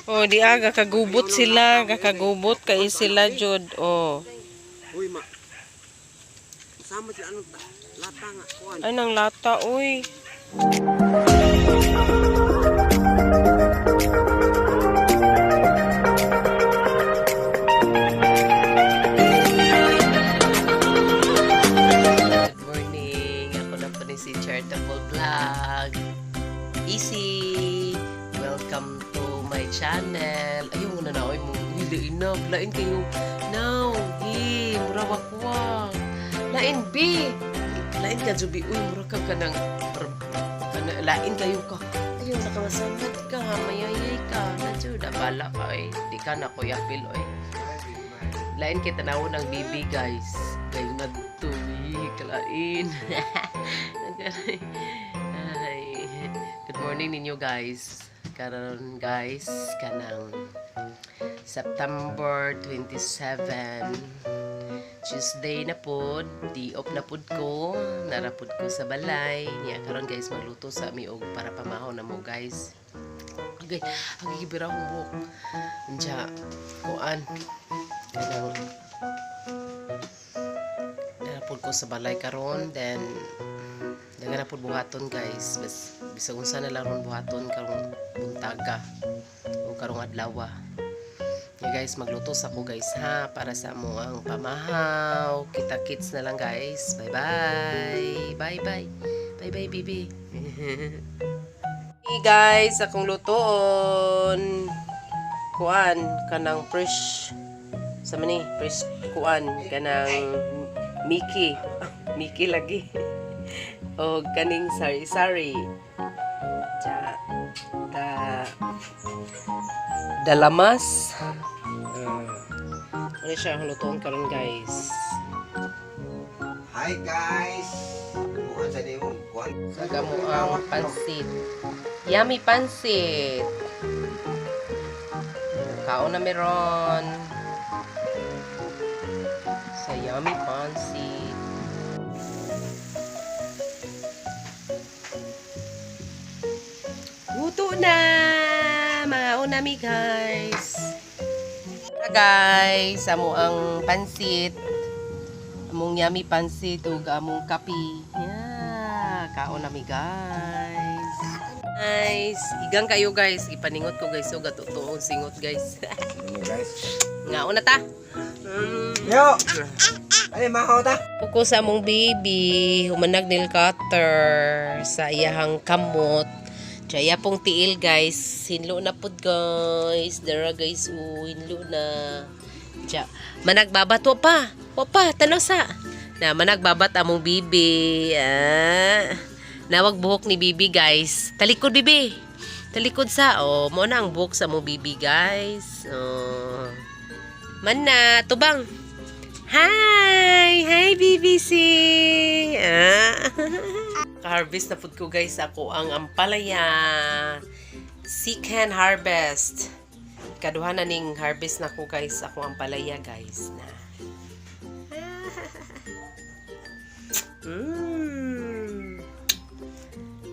Oh, di aga kagubot sila, kakagubot kay sila jud. Oh. Uy, ma. Sama si ano lata nga kuan. Ay nang lata uy. Good morning. Ako na po ni si Charitable Vlog. Easy. Welcome to my channel. Ayun muna na, ay mo, hilain na, lain kayo. Now, mura wakwak. Lain, B. Lain ka, Jubi. Uy, mura ka ka ng, lain kayo ka. Ayun, nakamasamad ka, mayayay ka. Nadyo, nabala ka, eh. Di ka na, Kuya Phil, eh. Lain kita na ng BB, guys. Kayo na to, kalain. Ay, good morning ninyo, guys. Karon guys, kanang September 27 Tuesday na pod, di op na pod ko, narapod ko sa balay niya. Karon guys, magluto sa miog para pamahaw na mo guys. Okay, agigibira akong buhok nja, kuan kanang narapod ko sa balay karon, then dagan na po buhaton guys. Bisag unsa na lang ron buhaton karong buntaga o karong adlaw. Yeah, guys, magluto sa ko guys ha para sa mo ang pamahaw. Kita kits na lang guys. Bye bye. Bye bye. Bye bye bibi. Hey guys, akong lutoon. Kuan kanang fresh sa mani, fresh kuan kanang Mickey. Mickey lagi. O kaning sari-sari. Dalamas. Ano siya hulutuan karon guys. Hi guys. Bukan sa nimo kuan. Saga mo ang pansit. Yummy pansit. Kaon na meron. Sa yummy pansit. Luto na! Mauna mi guys. Guys, amo ang pansit. Among yummy pansit ug among kape. Yeah, kaon na mi guys. Guys, igang kayo guys. Ipaningot ko guys ug atutuon singot guys. Guys. Ngaon na ta. Yo. Ay mahaw ta. Puko sa among baby, humanag nail cutter sa iyahang kamot. Chaya pong tiil guys, hinlo na pod guys, dara guys, hinlo na. Cha, managbabat pa, tanaw sa. Na managbabat among bibi. Nawag buhok ni bibi guys. Talikod bibi. Talikod sa. Oh, mo na ang buhok sa among bibi guys. Oh. Mana, tubang. Hi BBC. Harvest na food ko guys, ako ang ampalaya. Second harvest. Kaduha na ning harvest na ko guys, ako ang ampalaya guys na.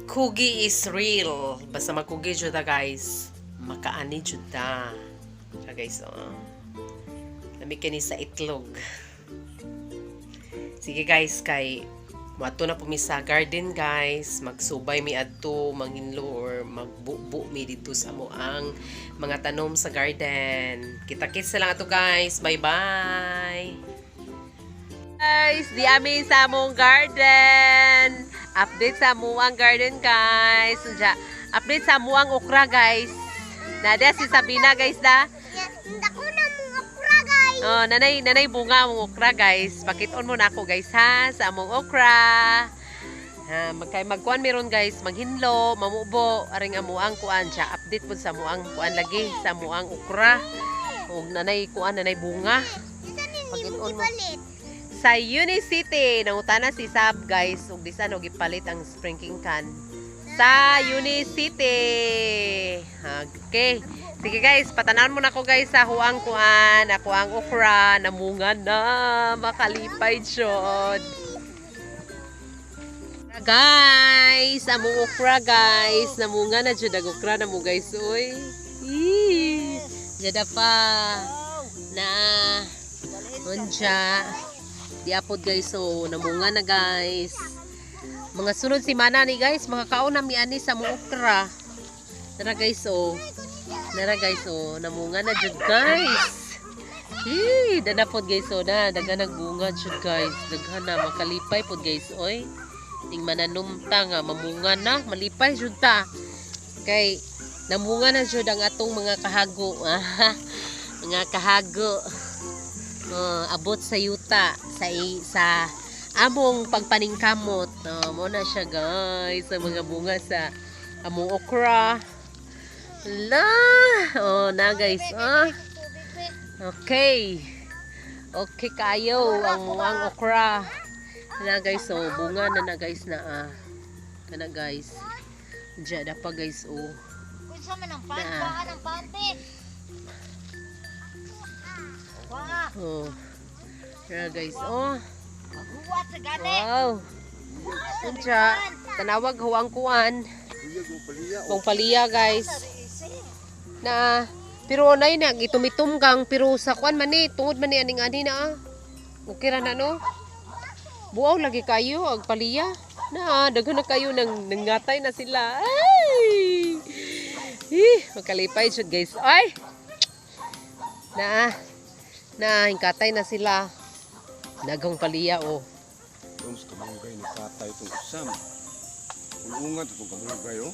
Kugi is real. Basta magkugi jud ta guys, makaani jud ta. Guys, Lami kini sa itlog. Sige guys, kay mato na po mi sa garden guys, magsubay mi adto, manginlo or magbubo mi dito sa mo ang mga tanom sa garden. Kita-kits na lang ato guys. Bye bye. Guys, di amin sa among garden. Update sa among garden guys. Update sa among okra guys. Nada si Sabina guys da. Oh, nanay bunga mong okra guys. Pakit-on mo na ako guys ha sa among okra. Magkuan meron guys, maghinlo, mamubo, aring amuang kuan siya. Update po sa amuang kuan lagi sa amuang okra. Ug nanay kuan, nanay bunga. Pakit-on mo. Sa Unicity, nangutana si Sab guys, ug bisan og ipalit ang sprinkling can sa Unicity. Okay. Sige guys, patanan mo na ko guys sa huang kuan, ako ang okra, namunga na, makalipay jod. Guys, among okra guys, namunga na jud ang okra na mo guys, oy. Jada pa na unja. Diapod guys, so namunga na guys. Mga sunod si mana ni guys, mga kauna mi ani sa mga okra. Nara guys, oh. Nara guys, oh. Namunga na jud guys. Dana pod guys, oh. Na daghan nagbunga jud guys. Daghan na makalipay pod guys, oy. Ning mananumta nga mamunga na, malipay jud ta. Kay namunga na jud ang atong mga kahago. Mga kahago. Abot sa yuta sa among pagpaningkamot. Mo na siya guys, sa mga bunga sa among okra. La, na guys, okay. Okay kayo ang okra. Na guys, bunga na guys na kana guys. Diyan na pa guys, Kunsa man ang pan, ang pante. Na guys, Huwat sa gani. wow. Unsa, tanawag huwang kuan. Kung paliya guys. Na pero nay na gitumitumgang pero sa kuan man ni tungod man ni aning ani na. Okay ra na no. Buaw lagi kayo ag paliya. Na daghan na kayo nang nangatay na sila. Ay! Makalipay jud guys. Ay! Na hingkatay na sila. Nagong paliya Tums kamugay ni tatay itong usam. Ulungan itong kamugay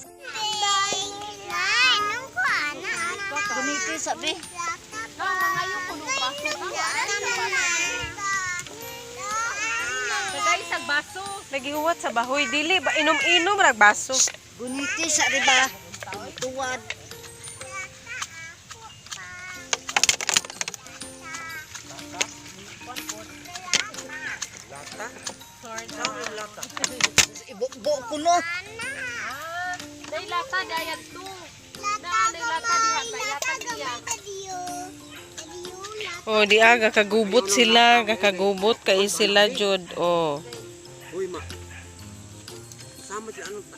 Guniti sabi. guys, ang baso. Nagihuwat sa bahoy dili ba inom-inom rag baso. Guniti sa riba. Tuwad. Ibo kuno. Day lata dayag tu. Day lata diha. Di aga kagubot sila, kakagubot kay sila jud. Uy ma. Sama si anong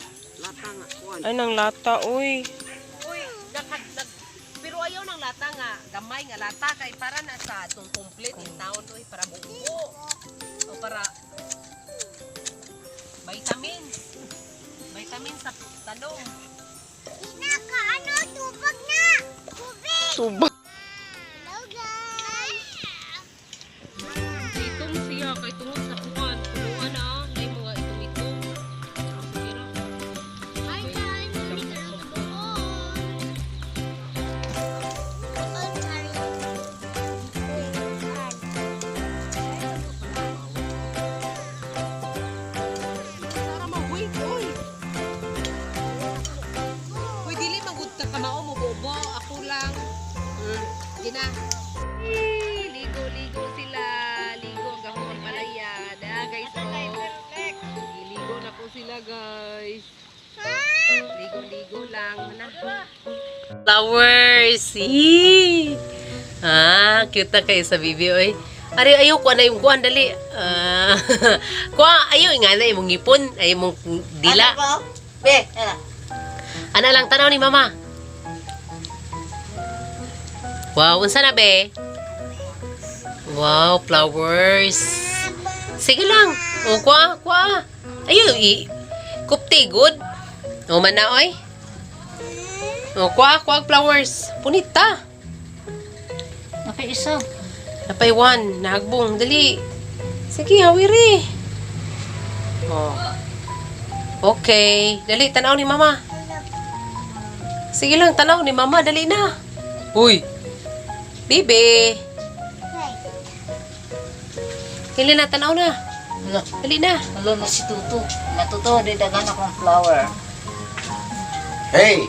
lata nga kuan. Ay nang lata uy. Pero ayaw ng lata nga, gamay nga lata kay para na sa atong complete in town uy para buo. O para vitamins. Vitamins sa talong. Tubag na. Tubig. Subak. Hello guys. Itong siya kay tungod sa kuwan. Kuwan na may mga itong. Hi guys. Para ma-wait oy. Uy dili magud ka kamao mo bobo. Ako lang. Di na. Ligo sila. Ligo gahong palaya. Guys, ligo na po sila guys. Ligo lang. Flowers. Cute na kayo sa bibi oy. Ari ayo ko na yung kuan dali. Ayo nga na imong ngipon, ay imong dila. Be, Ana lang tanaw ni mama. Wow, unsa na be? Wow, flowers. Sige lang. Kwa. Ayo kupti good. Man na oy. Kwa flowers. Punita. Napay isa. Napay one, nahagbong dali. Sige, hawiri. Okay, dali tanaw ni mama. Sige lang, tanaw ni mama, dali na. Uy. Bibi. Dali na, tanaw na. Dali na. Malo na si Tutu. Natuto, di dagan akong flower. Hey!